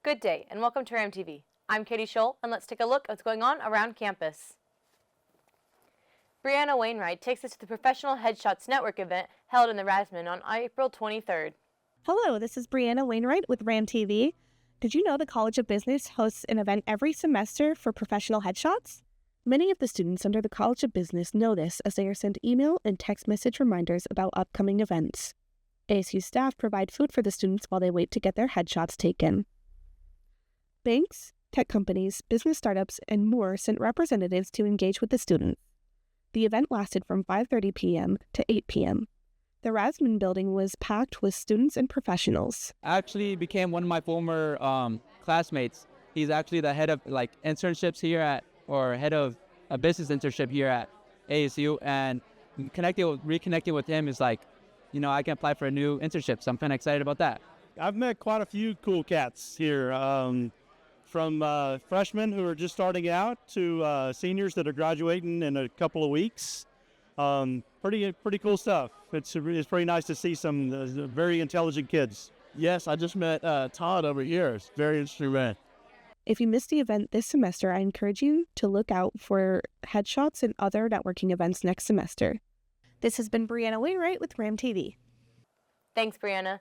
Good day, and welcome to RAMTV. I'm Katie Scholl, and let's take a look at what's going on around campus. Brianna Wainwright takes us to the Professional Headshots Network event held in the Rasman on April 23rd. Hello, this is Brianna Wainwright with RAMTV. Did you know the College of Business hosts an event every semester for professional headshots? Many of the students under the College of Business know this as they are sent email and text message reminders about upcoming events. ASU staff provide food for the students while they wait to get their headshots taken. Banks, tech companies, business startups, and more sent representatives to engage with the students. The event lasted from 5:30 p.m. to 8 p.m. The Rasman building was packed with students and professionals. Actually became one of my former classmates. He's actually the head of internships here head of a business internship here at ASU, and reconnecting with him is I can apply for a new internship, so I'm kind of excited about that. I've met quite a few cool cats here, from freshmen who are just starting out to seniors that are graduating in a couple of weeks. Pretty cool stuff. It's pretty nice to see some very intelligent kids. Yes, I just met Todd over here. It's a very interesting man. If you missed the event this semester, I encourage you to look out for headshots and other networking events next semester. This has been Brianna Wainwright with RAMTV. Thanks, Brianna.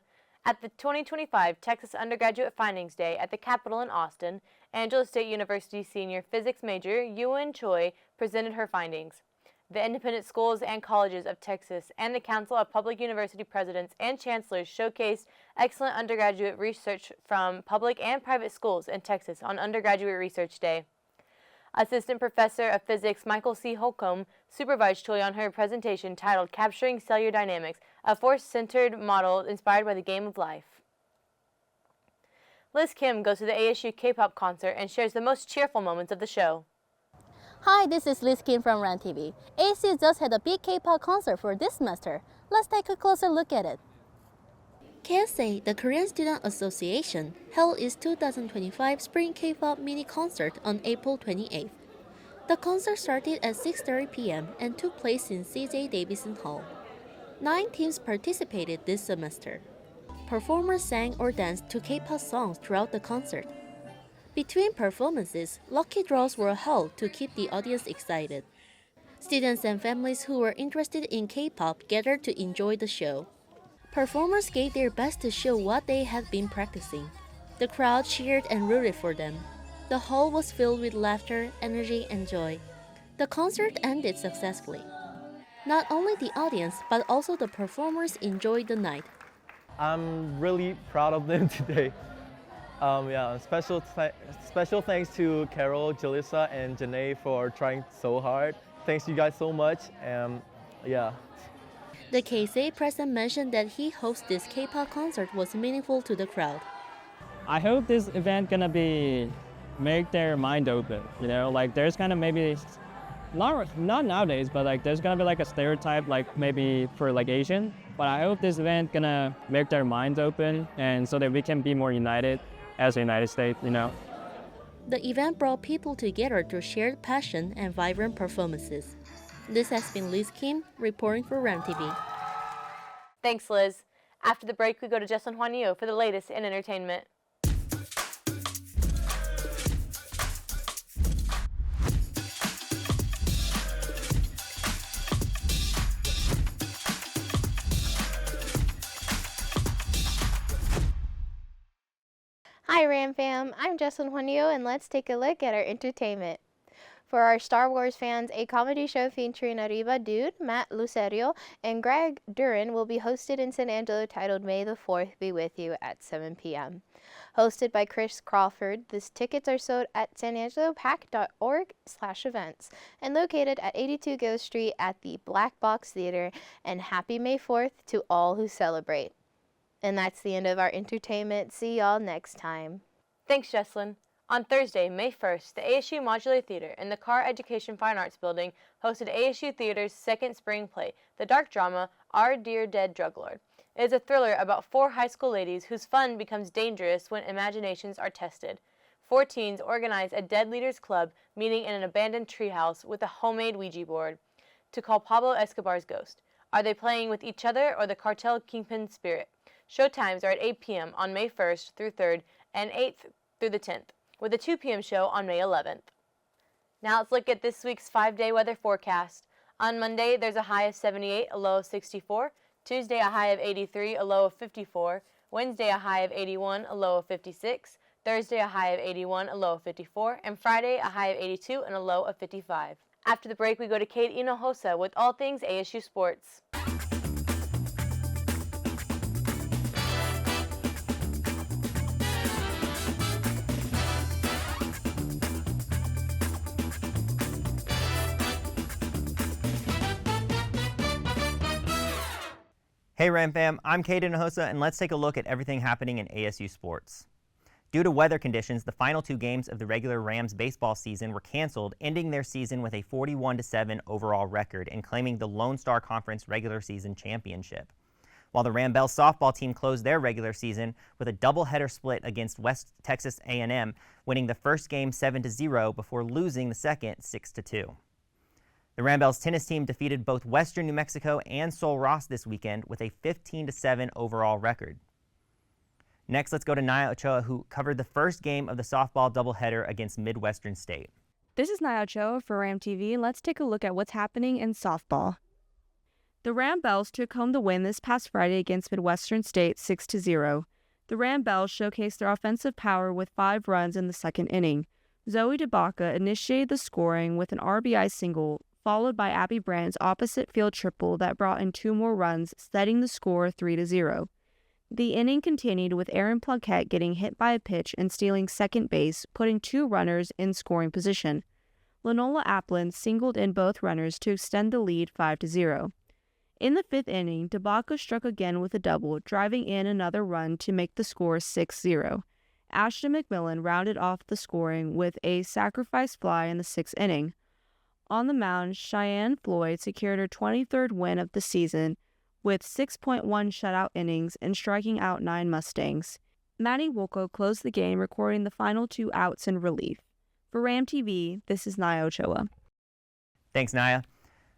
At the 2025 Texas Undergraduate Findings Day at the Capitol in Austin, Angelo State University senior physics major Yuen Choi presented her findings. The independent schools and colleges of Texas and the Council of Public University Presidents and Chancellors showcased excellent undergraduate research from public and private schools in Texas on Undergraduate Research Day. Assistant Professor of Physics Michael C. Holcomb supervised Choi on her presentation titled Capturing Cellular Dynamics, a force-centered model inspired by the game of life. Liz Kim goes to the ASU K-pop concert and shares the most cheerful moments of the show. Hi, this is Liz Kim from RAMTV. ASU just had a big K-pop concert for this semester. Let's take a closer look at it. KSA, the Korean Student Association, held its 2025 Spring K-pop mini concert on April 28th. The concert started at 6:30 p.m. and took place in C.J. Davidson Hall. 9 teams participated this semester. Performers sang or danced to K-pop songs throughout the concert. Between performances, lucky draws were held to keep the audience excited. Students and families who were interested in K-pop gathered to enjoy the show. Performers gave their best to show what they had been practicing. The crowd cheered and rooted for them. The hall was filled with laughter, energy, and joy. The concert ended successfully. Not only the audience, but also the performers enjoyed the night. I'm really proud of them today. Special thanks to Carol, Jalissa, and Janae for trying so hard. Thanks you guys so much. The KSA president mentioned that he hosted this K-pop concert was meaningful to the crowd. I hope this event gonna make their mind open. There's kind of maybe not nowadays, but there's gonna be a stereotype maybe for Asian. But I hope this event gonna make their minds open, and so that we can be more united as a United States. The event brought people together through shared passion and vibrant performances. This has been Liz Kim reporting for RAMTV. Thanks, Liz. After the break, we go to Jesslyn Juanillo for the latest in entertainment. Hi Ram Fam, I'm Jesslyn Juanillo and let's take a look at our entertainment. For our Star Wars fans, a comedy show featuring Arriba Dude, Matt Lucerio, and Greg Duran will be hosted in San Angelo titled May the 4th Be With You at 7 p.m. Hosted by Chris Crawford, these tickets are sold at sanangelopack.org/events and located at 82 Gills Street at the Black Box Theater, and happy May 4th to all who celebrate. And that's the end of our entertainment. See y'all next time. Thanks, Jesslyn. On Thursday, May 1st, the ASU Modular Theater in the Carr Education Fine Arts Building hosted ASU Theater's second spring play, the dark drama Our Dear Dead Drug Lord. It is a thriller about 4 high school ladies whose fun becomes dangerous when imaginations are tested. 4 teens organize a Dead Leaders Club meeting in an abandoned treehouse with a homemade Ouija board to call Pablo Escobar's ghost. Are they playing with each other or the cartel kingpin spirit? Showtimes are at 8 p.m. on May 1st through 3rd and 8th through the 10th, with a 2 p.m. show on May 11th. Now let's look at this week's 5-day weather forecast. On Monday, there's a high of 78, a low of 64. Tuesday, a high of 83, a low of 54. Wednesday, a high of 81, a low of 56. Thursday, a high of 81, a low of 54. And Friday, a high of 82 and a low of 55. After the break, we go to Kate Hinojosa with all things ASU sports. Hey Ram fam, I'm Kate Hinojosa, and let's take a look at everything happening in ASU sports. Due to weather conditions, the final 2 games of the regular Rams baseball season were canceled, ending their season with a 41-7 overall record and claiming the Lone Star Conference regular season championship. While the Ram Bell softball team closed their regular season with a doubleheader split against West Texas A&M, winning the first game 7-0 before losing the second 6-2. The Ram Bell's tennis team defeated both Western New Mexico and Sol Ross this weekend with a 15-7 overall record. Next, let's go to Naya Ochoa, who covered the first game of the softball doubleheader against Midwestern State. This is Naya Ochoa for Ram TV, and let's take a look at what's happening in softball. The Ram Bells took home the win this past Friday against Midwestern State 6-0. The Ram Bells showcased their offensive power with 5 runs in the second inning. Zoe DeBaca initiated the scoring with an RBI single, followed by Abby Brandt's opposite field triple that brought in 2 more runs, setting the score 3-0. The inning continued with Aaron Plunkett getting hit by a pitch and stealing second base, putting 2 runners in scoring position. Lenola Applin singled in both runners to extend the lead 5-0. In the 5th inning, DeBaca struck again with a double, driving in another run to make the score 6-0. Ashton McMillan rounded off the scoring with a sacrifice fly in the 6th inning. On the mound, Cheyenne Floyd secured her 23rd win of the season with 6.1 shutout innings and striking out 9 Mustangs. Maddie Wolko closed the game, recording the final 2 outs in relief. For Ram TV, this is Naya Ochoa. Thanks, Naya.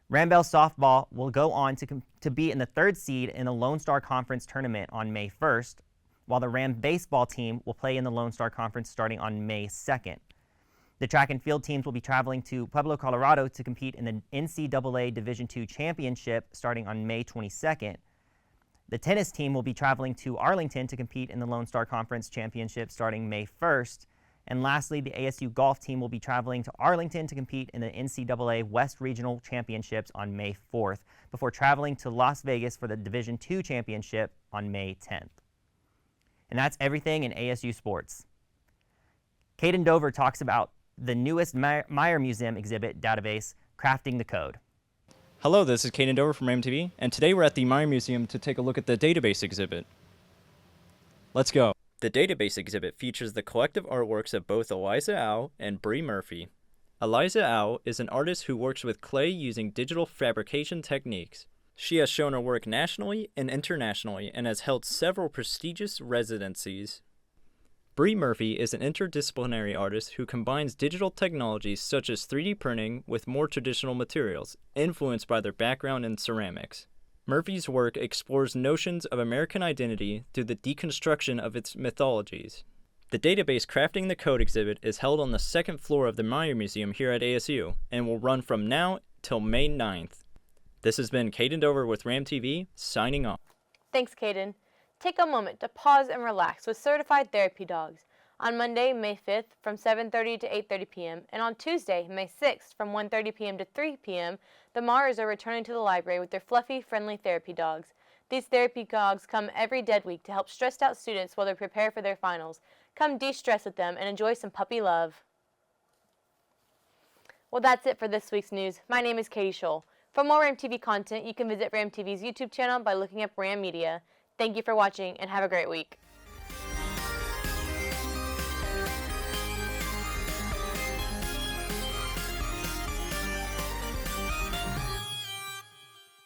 Ram Bell softball will go on to be in the 3rd seed in the Lone Star Conference tournament on May 1st, while the Ram baseball team will play in the Lone Star Conference starting on May 2nd. The track and field teams will be traveling to Pueblo, Colorado to compete in the NCAA Division II Championship starting on May 22nd. The tennis team will be traveling to Arlington to compete in the Lone Star Conference Championship starting May 1st. And lastly, the ASU golf team will be traveling to Arlington to compete in the NCAA West Regional Championships on May 4th, before traveling to Las Vegas for the Division II Championship on May 10th. And that's everything in ASU sports. Caden Dover talks about the newest Meyer Museum exhibit database, Crafting the Code. Hello, this is Caden Dover from Ram TV, and today we're at the Meyer Museum to take a look at the database exhibit. Let's go. The database exhibit features the collective artworks of both Eliza Au and Bree Murphy. Eliza Au is an artist who works with clay using digital fabrication techniques. She has shown her work nationally and internationally and has held several prestigious residencies. Bree Murphy is an interdisciplinary artist who combines digital technologies such as 3D printing with more traditional materials, influenced by their background in ceramics. Murphy's work explores notions of American identity through the deconstruction of its mythologies. The database Crafting the Code exhibit is held on the 2nd floor of the Meyer Museum here at ASU and will run from now till May 9th. This has been Caden Dover with Ram TV, signing off. Thanks, Caden. Take a moment to pause and relax with certified therapy dogs. On Monday, May 5th from 7:30 to 8:30 p.m. and on Tuesday, May 6th from 1:30 p.m. to 3 p.m., the Mars are returning to the library with their fluffy, friendly therapy dogs. These therapy dogs come every dead week to help stressed out students while they prepare for their finals. Come de-stress with them and enjoy some puppy love. Well, that's it for this week's news. My name is Katie Scholl. For more Ram TV content, you can visit Ram TV's YouTube channel by looking up Ram Media. Thank you for watching and have a great week.